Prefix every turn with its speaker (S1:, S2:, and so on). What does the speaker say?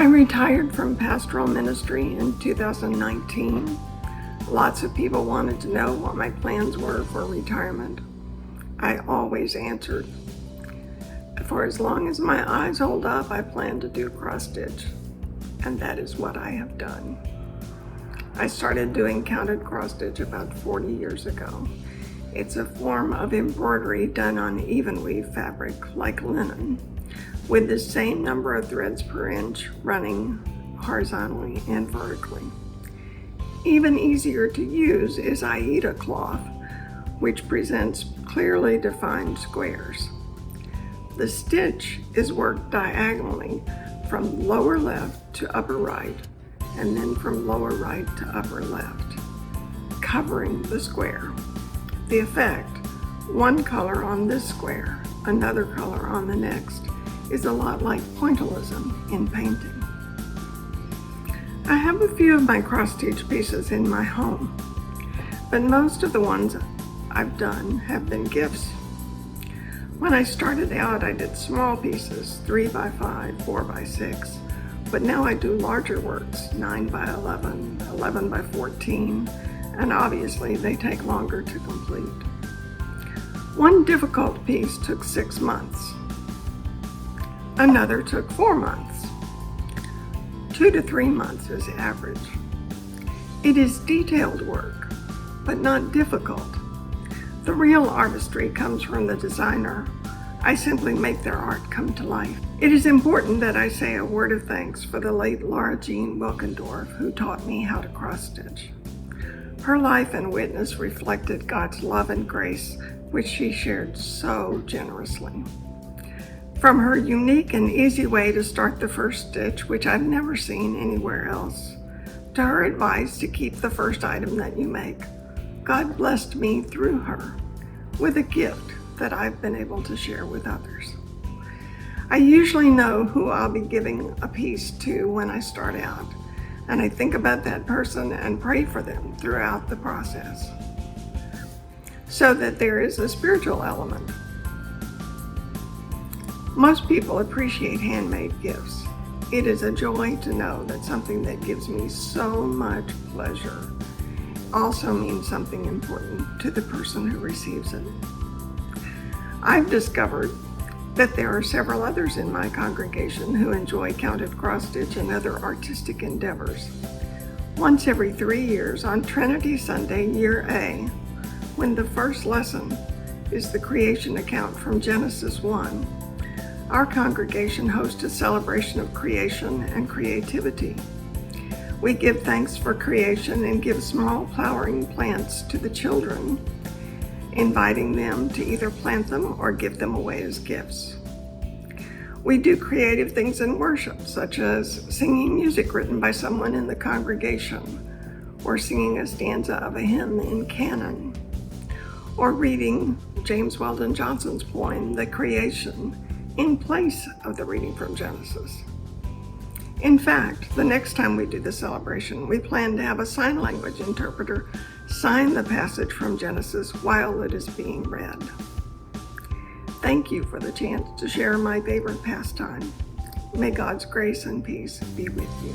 S1: I retired from pastoral ministry in 2019. Lots of people wanted to know what my plans were for retirement. I always answered, for as long as my eyes hold up, I plan to do cross-stitch, and that is what I have done. I started doing counted cross-stitch about 40 years ago. It's a form of embroidery done on even weave fabric like linen, with the same number of threads per inch running horizontally and vertically. Even easier to use is Aida cloth, which presents clearly defined squares. The stitch is worked diagonally from lower left to upper right, and then from lower right to upper left, covering the square. The effect, one color on this square, another color on the next, is a lot like pointillism in painting. I have a few of my cross-stitch pieces in my home, but most of the ones I've done have been gifts. When I started out, I did small pieces, 3 by 5, 4 by 6, but now I do larger works, 9 by 11, 11 by 14, and obviously they take longer to complete. One difficult piece took 6 months. Another took 4 months. 2 to 3 months is average. It is detailed work, but not difficult. The real artistry comes from the designer. I simply make their art come to life. It is important that I say a word of thanks for the late Laura Jean Wilkendorf, who taught me how to cross-stitch. Her life and witness reflected God's love and grace, which she shared so generously. From her unique and easy way to start the first stitch, which I've never seen anywhere else, to her advice to keep the first item that you make, God blessed me through her with a gift that I've been able to share with others. I usually know who I'll be giving a piece to when I start out, and I think about that person and pray for them throughout the process, so that there is a spiritual element. Most people appreciate handmade gifts. It is a joy to know that something that gives me so much pleasure also means something important to the person who receives it. I've discovered that there are several others in my congregation who enjoy counted cross-stitch and other artistic endeavors. Once every 3 years on Trinity Sunday, Year A, when the first lesson is the creation account from Genesis 1, our congregation hosts a celebration of creation and creativity. We give thanks for creation and give small flowering plants to the children, inviting them to either plant them or give them away as gifts. We do creative things in worship, such as singing music written by someone in the congregation, or singing a stanza of a hymn in canon, or reading James Weldon Johnson's poem, The Creation, in place of the reading from Genesis. In fact, the next time we do the celebration, we plan to have a sign language interpreter sign the passage from Genesis while it is being read. Thank you for the chance to share my favorite pastime. May God's grace and peace be with you.